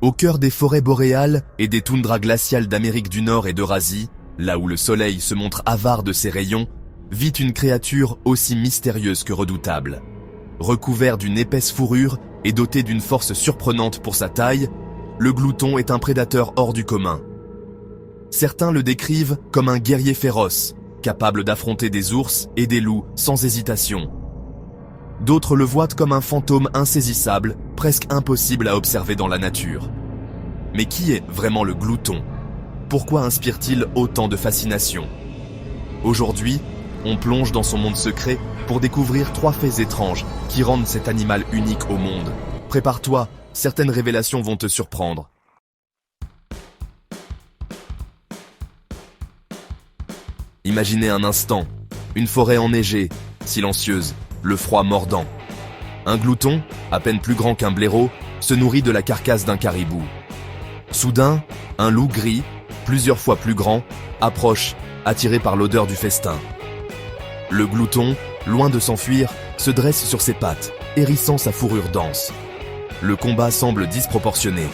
Au cœur des forêts boréales et des toundras glaciales d'Amérique du Nord et d'Eurasie, là où le soleil se montre avare de ses rayons, vit une créature aussi mystérieuse que redoutable. Recouvert d'une épaisse fourrure et doté d'une force surprenante pour sa taille, le glouton est un prédateur hors du commun. Certains le décrivent comme un guerrier féroce, capable d'affronter des ours et des loups sans hésitation. D'autres le voient comme un fantôme insaisissable, presque impossible à observer dans la nature. Mais qui est vraiment le glouton? Pourquoi inspire-t-il autant de fascination? Aujourd'hui, on plonge dans son monde secret pour découvrir 3 faits étranges qui rendent cet animal unique au monde. Prépare-toi, certaines révélations vont te surprendre. Imaginez un instant, une forêt enneigée, silencieuse, le froid mordant. Un glouton, à peine plus grand qu'un blaireau, se nourrit de la carcasse d'un caribou. Soudain, un loup gris, plusieurs fois plus grand, approche, attiré par l'odeur du festin. Le glouton, loin de s'enfuir, se dresse sur ses pattes, hérissant sa fourrure dense. Le combat semble disproportionné.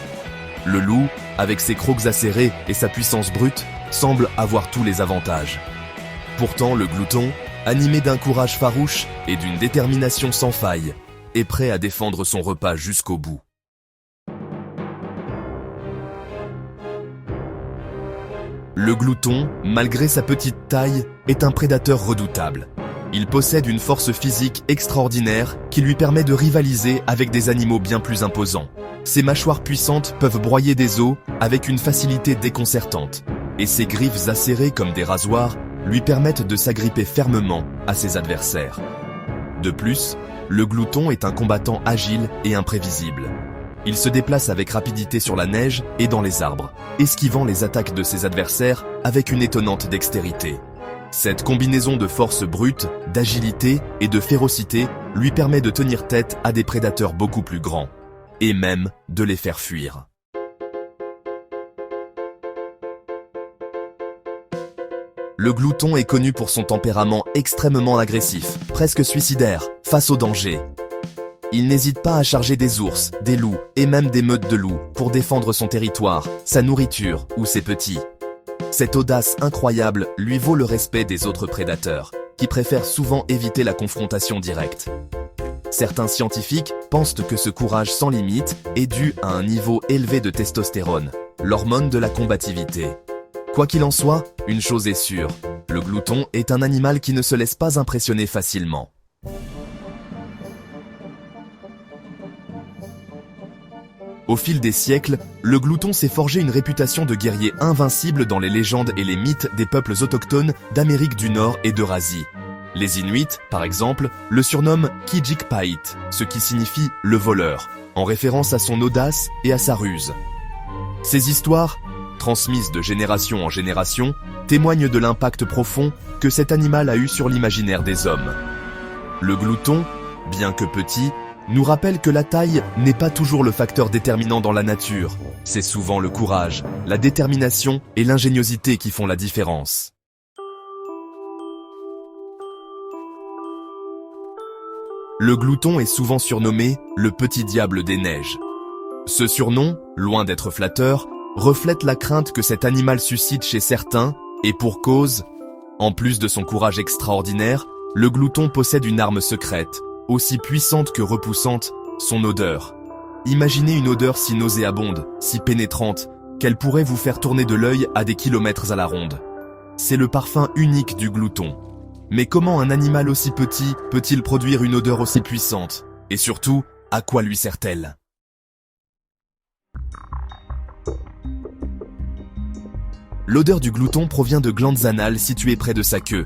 Le loup, avec ses crocs acérés et sa puissance brute, semble avoir tous les avantages. Pourtant, le glouton, animé d'un courage farouche et d'une détermination sans faille, est prêt à défendre son repas jusqu'au bout. Le glouton, malgré sa petite taille, est un prédateur redoutable. Il possède une force physique extraordinaire qui lui permet de rivaliser avec des animaux bien plus imposants. Ses mâchoires puissantes peuvent broyer des os avec une facilité déconcertante, et ses griffes acérées comme des rasoirs lui permettent de s'agripper fermement à ses adversaires. De plus, le glouton est un combattant agile et imprévisible. Il se déplace avec rapidité sur la neige et dans les arbres, esquivant les attaques de ses adversaires avec une étonnante dextérité. Cette combinaison de force brute, d'agilité et de férocité lui permet de tenir tête à des prédateurs beaucoup plus grands, et même de les faire fuir. Le glouton est connu pour son tempérament extrêmement agressif, presque suicidaire, face au danger. Il n'hésite pas à charger des ours, des loups et même des meutes de loups pour défendre son territoire, sa nourriture ou ses petits. Cette audace incroyable lui vaut le respect des autres prédateurs, qui préfèrent souvent éviter la confrontation directe. Certains scientifiques pensent que ce courage sans limite est dû à un niveau élevé de testostérone, l'hormone de la combativité. Quoi qu'il en soit, une chose est sûre, le glouton est un animal qui ne se laisse pas impressionner facilement. Au fil des siècles, le glouton s'est forgé une réputation de guerrier invincible dans les légendes et les mythes des peuples autochtones d'Amérique du Nord et d'Eurasie. Les Inuits, par exemple, le surnomment Kijikpait, ce qui signifie « le voleur », en référence à son audace et à sa ruse. Ces histoires, transmises de génération en génération, témoignent de l'impact profond que cet animal a eu sur l'imaginaire des hommes. Le glouton, bien que petit, nous rappelle que la taille n'est pas toujours le facteur déterminant dans la nature. C'est souvent le courage, la détermination et l'ingéniosité qui font la différence. Le glouton est souvent surnommé le petit diable des neiges. Ce surnom, loin d'être flatteur, reflète la crainte que cet animal suscite chez certains, et pour cause. En plus de son courage extraordinaire, le glouton possède une arme secrète, aussi puissante que repoussante, son odeur. Imaginez une odeur si nauséabonde, si pénétrante, qu'elle pourrait vous faire tourner de l'œil à des kilomètres à la ronde. C'est le parfum unique du glouton. Mais comment un animal aussi petit peut-il produire une odeur aussi puissante? Et surtout, à quoi lui sert-elle? L'odeur du glouton provient de glandes anales situées près de sa queue.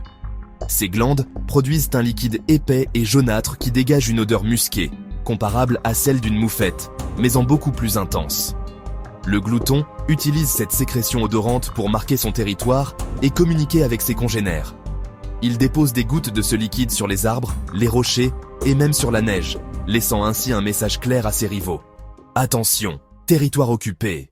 Ces glandes produisent un liquide épais et jaunâtre qui dégage une odeur musquée, comparable à celle d'une moufette, mais en beaucoup plus intense. Le glouton utilise cette sécrétion odorante pour marquer son territoire et communiquer avec ses congénères. Il dépose des gouttes de ce liquide sur les arbres, les rochers et même sur la neige, laissant ainsi un message clair à ses rivaux. Attention, territoire occupé.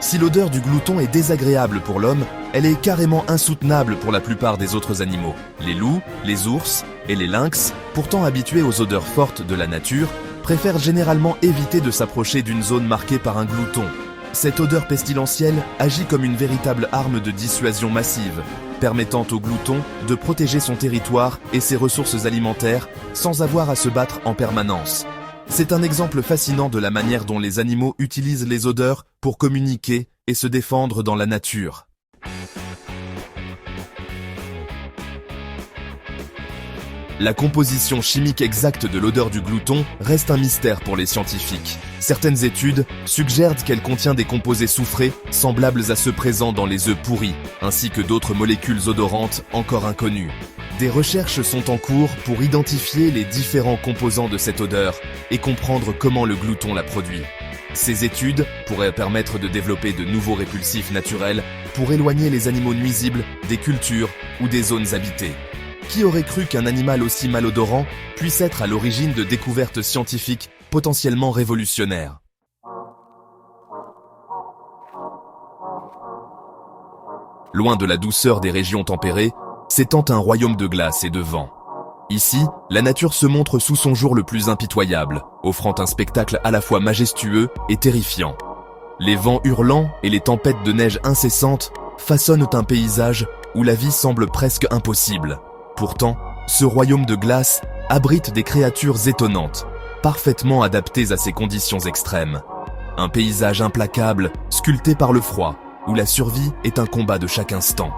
Si l'odeur du glouton est désagréable pour l'homme, Elle est carrément insoutenable pour la plupart des autres animaux. Les loups, les ours et les lynx, pourtant habitués aux odeurs fortes de la nature, préfèrent généralement éviter de s'approcher d'une zone marquée par un glouton. Cette odeur pestilentielle agit comme une véritable arme de dissuasion massive, permettant au glouton de protéger son territoire et ses ressources alimentaires sans avoir à se battre en permanence. C'est un exemple fascinant de la manière dont les animaux utilisent les odeurs pour communiquer et se défendre dans la nature. La composition chimique exacte de l'odeur du glouton reste un mystère pour les scientifiques. Certaines études suggèrent qu'elle contient des composés soufrés semblables à ceux présents dans les œufs pourris, ainsi que d'autres molécules odorantes encore inconnues. Des recherches sont en cours pour identifier les différents composants de cette odeur et comprendre comment le glouton la produit. Ces études pourraient permettre de développer de nouveaux répulsifs naturels pour éloigner les animaux nuisibles des cultures ou des zones habitées. Qui aurait cru qu'un animal aussi malodorant puisse être à l'origine de découvertes scientifiques potentiellement révolutionnaires? Loin de la douceur des régions tempérées, s'étend un royaume de glace et de vent. Ici, la nature se montre sous son jour le plus impitoyable, offrant un spectacle à la fois majestueux et terrifiant. Les vents hurlants et les tempêtes de neige incessantes façonnent un paysage où la vie semble presque impossible. Pourtant, ce royaume de glace abrite des créatures étonnantes, parfaitement adaptées à ces conditions extrêmes. Un paysage implacable, sculpté par le froid, où la survie est un combat de chaque instant.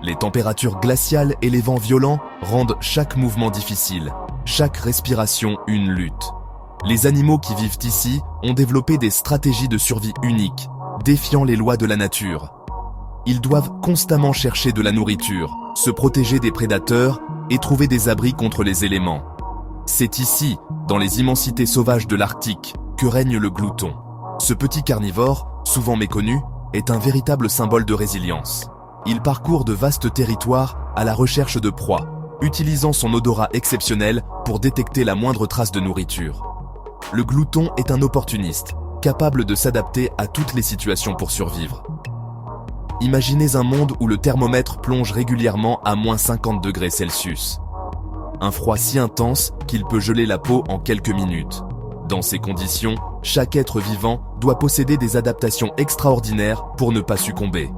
Les températures glaciales et les vents violents rendent chaque mouvement difficile, chaque respiration une lutte. Les animaux qui vivent ici ont développé des stratégies de survie uniques, défiant les lois de la nature. Ils doivent constamment chercher de la nourriture, se protéger des prédateurs et trouver des abris contre les éléments. C'est ici, dans les immensités sauvages de l'Arctique, que règne le glouton. Ce petit carnivore, souvent méconnu, est un véritable symbole de résilience. Il parcourt de vastes territoires à la recherche de proies, utilisant son odorat exceptionnel pour détecter la moindre trace de nourriture. Le glouton est un opportuniste, capable de s'adapter à toutes les situations pour survivre. Imaginez un monde où le thermomètre plonge régulièrement à moins 50 degrés Celsius. Un froid si intense qu'il peut geler la peau en quelques minutes. Dans ces conditions, chaque être vivant doit posséder des adaptations extraordinaires pour ne pas succomber.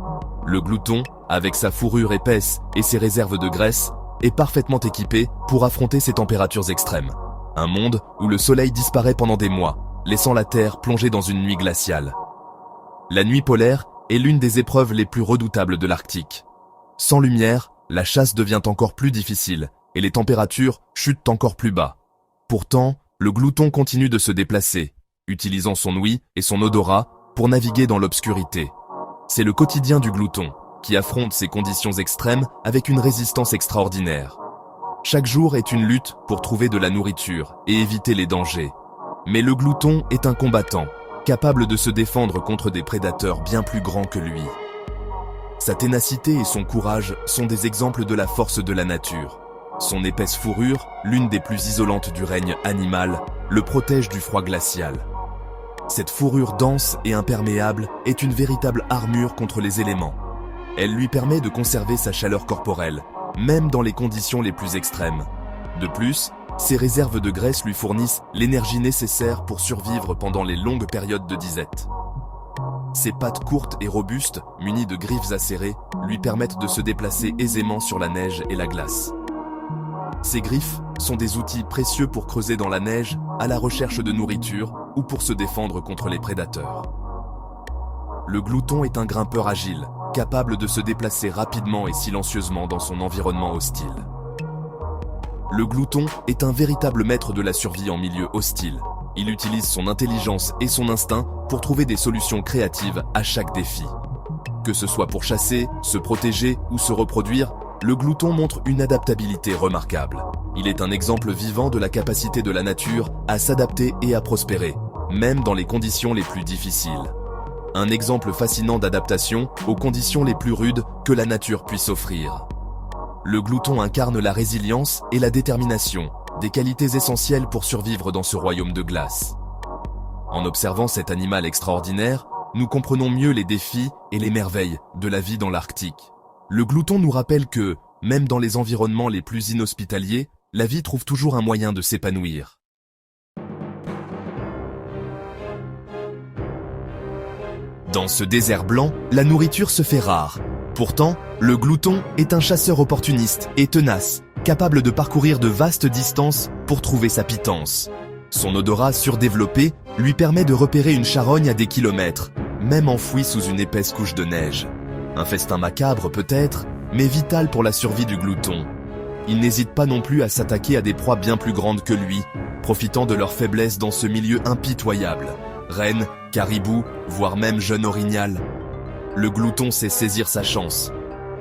Le glouton, avec sa fourrure épaisse et ses réserves de graisse, est parfaitement équipé pour affronter ces températures extrêmes. Un monde où le soleil disparaît pendant des mois, laissant la Terre plongée dans une nuit glaciale. La nuit polaire est l'une des épreuves les plus redoutables de l'Arctique. Sans lumière, la chasse devient encore plus difficile et les températures chutent encore plus bas. Pourtant, le glouton continue de se déplacer, utilisant son ouïe et son odorat pour naviguer dans l'obscurité. C'est le quotidien du glouton, qui affronte ces conditions extrêmes avec une résistance extraordinaire. Chaque jour est une lutte pour trouver de la nourriture et éviter les dangers. Mais le glouton est un combattant, capable de se défendre contre des prédateurs bien plus grands que lui. Sa ténacité et son courage sont des exemples de la force de la nature. Son épaisse fourrure, l'une des plus isolantes du règne animal, le protège du froid glacial. Cette fourrure dense et imperméable est une véritable armure contre les éléments. Elle lui permet de conserver sa chaleur corporelle, même dans les conditions les plus extrêmes. De plus, ses réserves de graisse lui fournissent l'énergie nécessaire pour survivre pendant les longues périodes de disette. Ses pattes courtes et robustes, munies de griffes acérées, lui permettent de se déplacer aisément sur la neige et la glace. Ces griffes sont des outils précieux pour creuser dans la neige, à la recherche de nourriture ou pour se défendre contre les prédateurs. Le glouton est un grimpeur agile, capable de se déplacer rapidement et silencieusement dans son environnement hostile. Le glouton est un véritable maître de la survie en milieu hostile. Il utilise son intelligence et son instinct pour trouver des solutions créatives à chaque défi. Que ce soit pour chasser, se protéger ou se reproduire, le glouton montre une adaptabilité remarquable. Il est un exemple vivant de la capacité de la nature à s'adapter et à prospérer, même dans les conditions les plus difficiles. Un exemple fascinant d'adaptation aux conditions les plus rudes que la nature puisse offrir. Le glouton incarne la résilience et la détermination, des qualités essentielles pour survivre dans ce royaume de glace. En observant cet animal extraordinaire, nous comprenons mieux les défis et les merveilles de la vie dans l'Arctique. Le glouton nous rappelle que, même dans les environnements les plus inhospitaliers, la vie trouve toujours un moyen de s'épanouir. Dans ce désert blanc, la nourriture se fait rare. Pourtant, le glouton est un chasseur opportuniste et tenace, capable de parcourir de vastes distances pour trouver sa pitance. Son odorat surdéveloppé lui permet de repérer une charogne à des kilomètres, même enfouie sous une épaisse couche de neige. Un festin macabre peut-être, mais vital pour la survie du glouton. Il n'hésite pas non plus à s'attaquer à des proies bien plus grandes que lui, profitant de leur faiblesse dans ce milieu impitoyable. Rennes, caribous, voire même jeunes orignal. Le glouton sait saisir sa chance.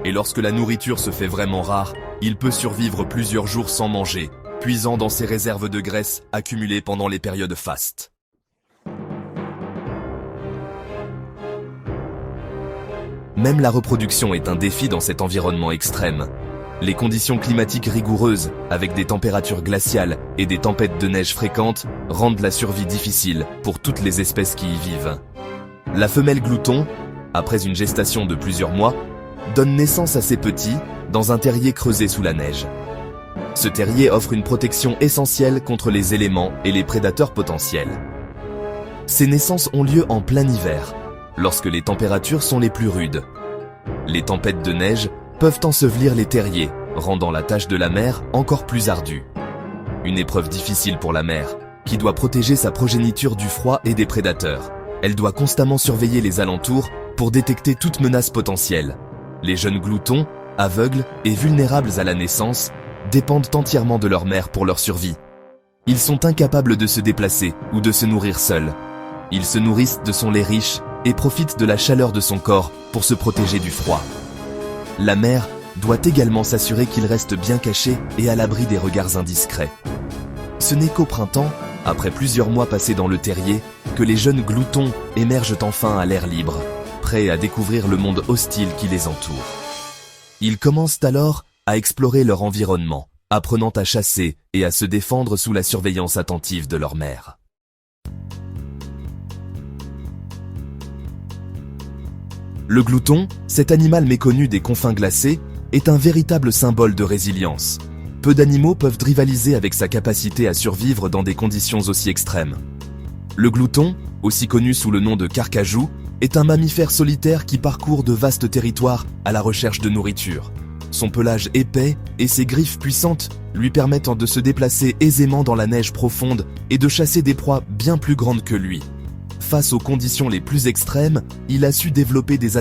Et lorsque la nourriture se fait vraiment rare, il peut survivre plusieurs jours sans manger, puisant dans ses réserves de graisse accumulées pendant les périodes fastes. Même la reproduction est un défi dans cet environnement extrême. Les conditions climatiques rigoureuses, avec des températures glaciales et des tempêtes de neige fréquentes, rendent la survie difficile pour toutes les espèces qui y vivent. La femelle glouton, après une gestation de plusieurs mois, donne naissance à ses petits dans un terrier creusé sous la neige. Ce terrier offre une protection essentielle contre les éléments et les prédateurs potentiels. Ces naissances ont lieu en plein hiver, lorsque les températures sont les plus rudes. Les tempêtes de neige peuvent ensevelir les terriers, rendant la tâche de la mère encore plus ardue. Une épreuve difficile pour la mère, qui doit protéger sa progéniture du froid et des prédateurs. Elle doit constamment surveiller les alentours pour détecter toute menace potentielle. Les jeunes gloutons, aveugles et vulnérables à la naissance, dépendent entièrement de leur mère pour leur survie. Ils sont incapables de se déplacer ou de se nourrir seuls. Ils se nourrissent de son lait riche et profitent de la chaleur de son corps pour se protéger du froid. La mère doit également s'assurer qu'ils restent bien cachés et à l'abri des regards indiscrets. Ce n'est qu'au printemps, après plusieurs mois passés dans le terrier, que les jeunes gloutons émergent enfin à l'air libre, prêts à découvrir le monde hostile qui les entoure. Ils commencent alors à explorer leur environnement, apprenant à chasser et à se défendre sous la surveillance attentive de leur mère. Le glouton, cet animal méconnu des confins glacés, est un véritable symbole de résilience. Peu d'animaux peuvent rivaliser avec sa capacité à survivre dans des conditions aussi extrêmes. Le glouton, aussi connu sous le nom de carcajou, est un mammifère solitaire qui parcourt de vastes territoires à la recherche de nourriture. Son pelage épais et ses griffes puissantes lui permettent de se déplacer aisément dans la neige profonde et de chasser des proies bien plus grandes que lui. Face aux conditions les plus extrêmes, il a su développer des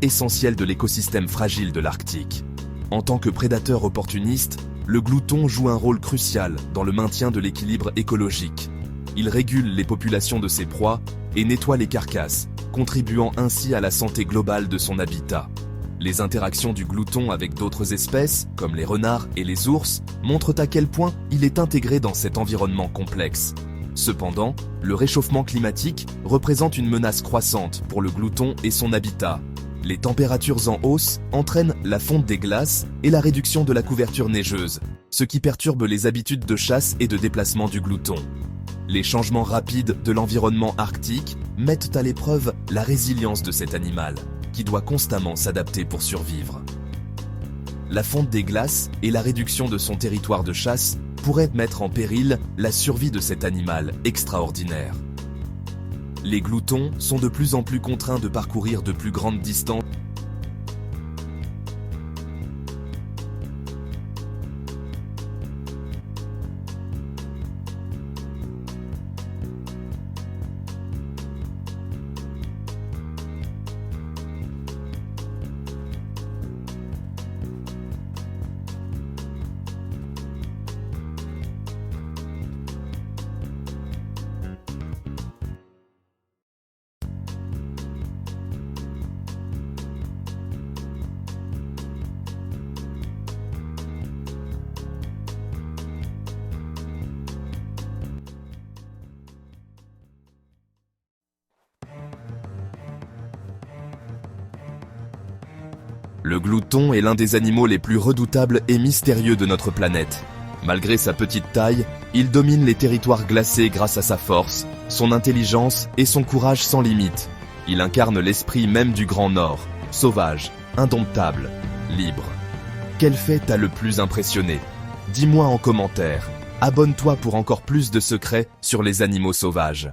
essentiel de l'écosystème fragile de l'Arctique. En tant que prédateur opportuniste, le glouton joue un rôle crucial dans le maintien de l'équilibre écologique. Il régule les populations de ses proies et nettoie les carcasses, contribuant ainsi à la santé globale de son habitat. Les interactions du glouton avec d'autres espèces, comme les renards et les ours, montrent à quel point il est intégré dans cet environnement complexe. Cependant, le réchauffement climatique représente une menace croissante pour le glouton et son habitat. Les températures en hausse entraînent la fonte des glaces et la réduction de la couverture neigeuse, ce qui perturbe les habitudes de chasse et de déplacement du glouton. Les changements rapides de l'environnement arctique mettent à l'épreuve la résilience de cet animal, qui doit constamment s'adapter pour survivre. La fonte des glaces et la réduction de son territoire de chasse pourraient mettre en péril la survie de cet animal extraordinaire. Les gloutons sont de plus en plus contraints de parcourir de plus grandes distances. Le glouton est l'un des animaux les plus redoutables et mystérieux de notre planète. Malgré sa petite taille, il domine les territoires glacés grâce à sa force, son intelligence et son courage sans limite. Il incarne l'esprit même du Grand Nord, sauvage, indomptable, libre. Quel fait t'a le plus impressionné? Dis-moi en commentaire. Abonne-toi pour encore plus de secrets sur les animaux sauvages.